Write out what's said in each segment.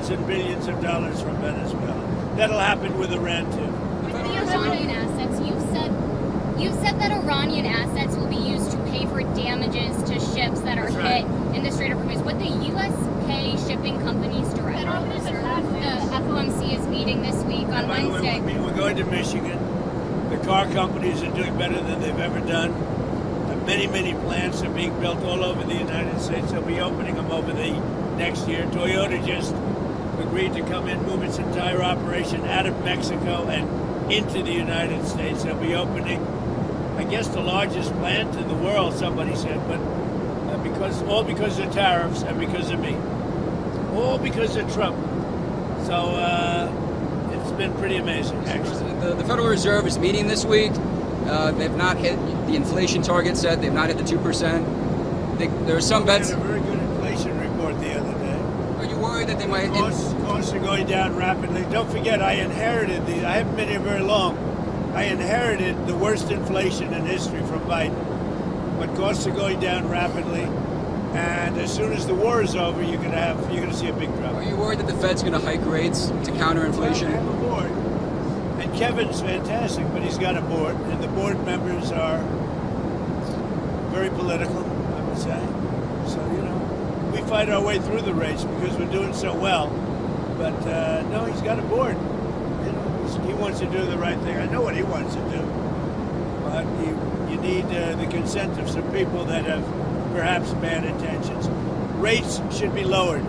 billions and billions of dollars from Venezuela. That'll happen with Iran too. With the Iranian assets, you've said that Iranian assets will be used to pay for damages to ships that are hit in the Strait of Hormuz. Would the U.S. pay shipping companies directly? The FOMC is meeting this week on Wednesday. By the way, we're going to Michigan. The car companies are doing better than they've ever done. Many, many plants are being built all over the United States. They'll be opening them over the next year. Toyota just agreed to come in, move its entire operation out of Mexico and into the United States. They'll be opening, I guess, the largest plant in the world, somebody said, but all because of tariffs and because of me. All because of Trump. So it's been pretty amazing, actually. The Federal Reserve is meeting this week. They've not hit the inflation target set. They've not hit the 2%. There are some bets. We had a very good inflation report the other day. Are you worried that they might? Costs are going down rapidly. Don't forget, I inherited these. I haven't been here very long. I inherited the worst inflation in history from Biden. But costs are going down rapidly, and as soon as the war is over, you're going to see a big drop. Are you worried that the Fed's going to hike rates to counter inflation? Well, I have a board. And Kevin's fantastic, but he's got a board, and the board members are very political, I would say. So, we fight our way through the race because we're doing so well. But, no, he's got a board. He wants to do the right thing. I know what he wants to do. But you need the consent of some people that have perhaps bad intentions. Rates should be lowered.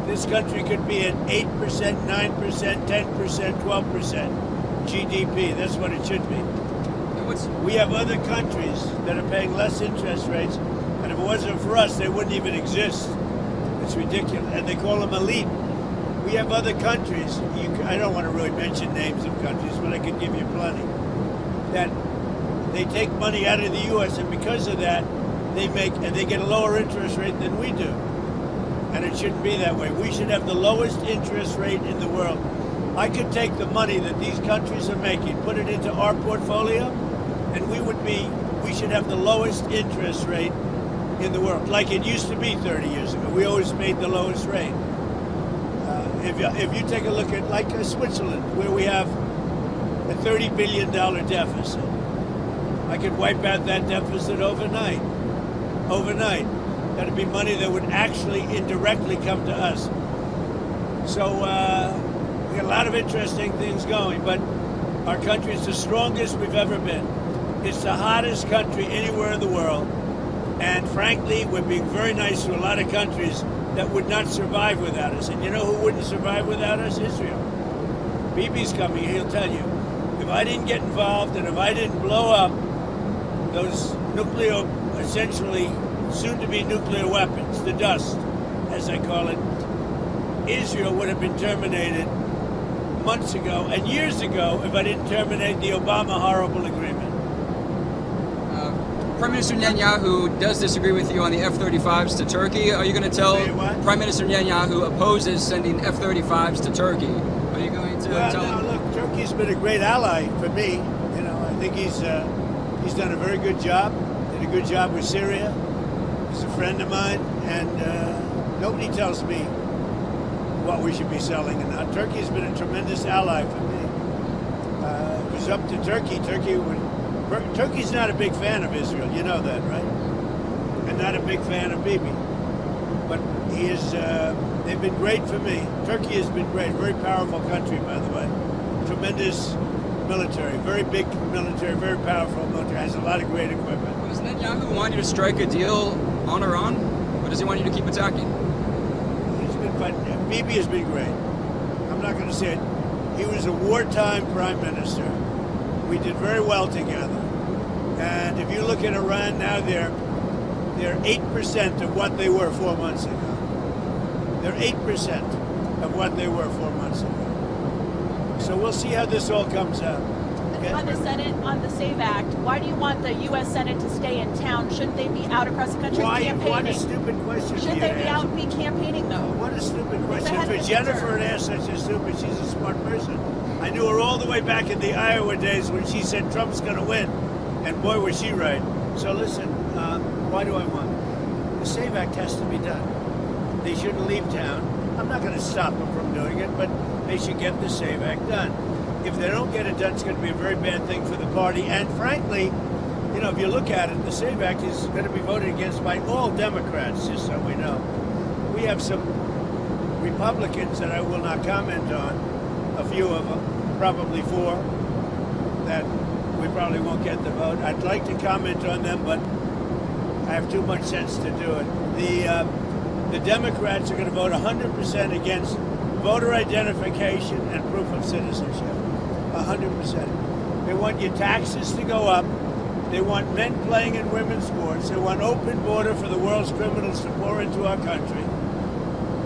This country could be at 8%, 9%, 10%, 12%. GDP, that's what it should be. We have other countries that are paying less interest rates, and if it wasn't for us, they wouldn't even exist. It's ridiculous, and they call them elite. We have other countries, I don't want to really mention names of countries, but I could give you plenty, that they take money out of the U.S., and because of that, they get a lower interest rate than we do. And it shouldn't be that way. We should have the lowest interest rate in the world. I could take the money that these countries are making, put it into our portfolio, and we should have the lowest interest rate in the world, like it used to be 30 years ago. We always made the lowest rate. If you take a look at like Switzerland, where we have a $30 billion deficit, I could wipe out that deficit overnight. Overnight. That'd be money that would actually indirectly come to us. So we got a lot of interesting things going, but our country is the strongest we've ever been. It's the hottest country anywhere in the world. And frankly, we're being very nice to a lot of countries that would not survive without us. And you know who wouldn't survive without us? Israel. Bibi's coming, he'll tell you. If I didn't get involved and if I didn't blow up those essentially soon-to-be nuclear weapons, the dust, as I call it, Israel would have been terminated months ago and years ago if I didn't terminate the Obama horrible agreement. Prime Minister Netanyahu does disagree with you on the F-35s to Turkey. Are you going to tell Prime Minister Netanyahu opposes sending F-35s to Turkey? Are you going to tell him? No, look, Turkey's been a great ally for me. I think he's done a very good job. Did a good job with Syria. He's a friend of mine, and nobody tells me what we should be selling and not. Turkey's been a tremendous ally for me. It was up to Turkey. Turkey's not a big fan of Israel, you know that, right? And not a big fan of Bibi. But they've been great for me. Turkey has been great. Very powerful country, by the way. Tremendous military, very big military, very powerful military. Has a lot of great equipment. Does Netanyahu want you to strike a deal on Iran? Or does he want you to keep attacking? Bibi has been great. I'm not going to say it. He was a wartime prime minister. We did very well together. And if you look at Iran now, they're 8% of what they were 4 months ago. They're 8% of what they were 4 months ago. So we'll see how this all comes out. Okay? On the Senate, on the SAVE Act, why do you want the U.S. Senate to stay in town? Shouldn't they be out across the country campaigning? What a stupid question. Shouldn't they be out and be campaigning, though? What a stupid question. For Jennifer to ask such a stupid, she's a smart person. I knew her all the way back in the Iowa days when she said Trump's going to win. And boy, was she right. So listen, why do I want? The SAVE Act has to be done. They shouldn't leave town. I'm not going to stop them from doing it, but they should get the SAVE Act done. If they don't get it done, it's going to be a very bad thing for the party. And frankly, you know, if you look at it, the SAVE Act is going to be voted against by all Democrats, just so we know. We have some Republicans that I will not comment on, a few of them, probably 4, that we probably won't get the vote. I'd like to comment on them, but I have too much sense to do it. The Democrats are going to vote 100% against voter identification and proof of citizenship. 100%. They want your taxes to go up. They want men playing in women's sports. They want open border for the world's criminals to pour into our country.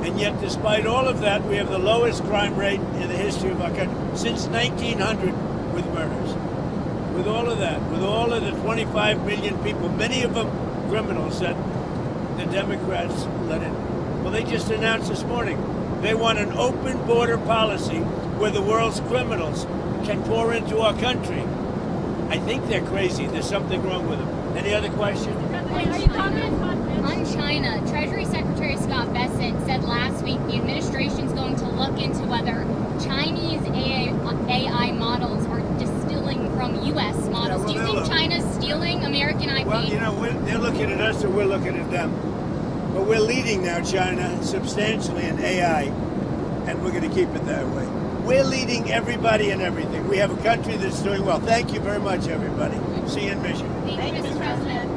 And yet, despite all of that, we have the lowest crime rate in the history of our country since 1900 with murders. With all of that, with all of the 25 million people, many of them criminals that the Democrats let in. Well, they just announced this morning they want an open border policy where the world's criminals can pour into our country. I think they're crazy. There's something wrong with them. Any other questions? On China, Treasury Secretary Scott Bessent said last week the administration's going to look into whether Chinese AI models are distilling from U.S. models. Do you think China's stealing American IP? Well, you know, they're looking at us or we're looking at them. But we're leading now, China, substantially in AI, and we're going to keep it that way. We're leading everybody and everything. We have a country that's doing well. Thank you very much, everybody. See you in Michigan. Thank you, Mr. President.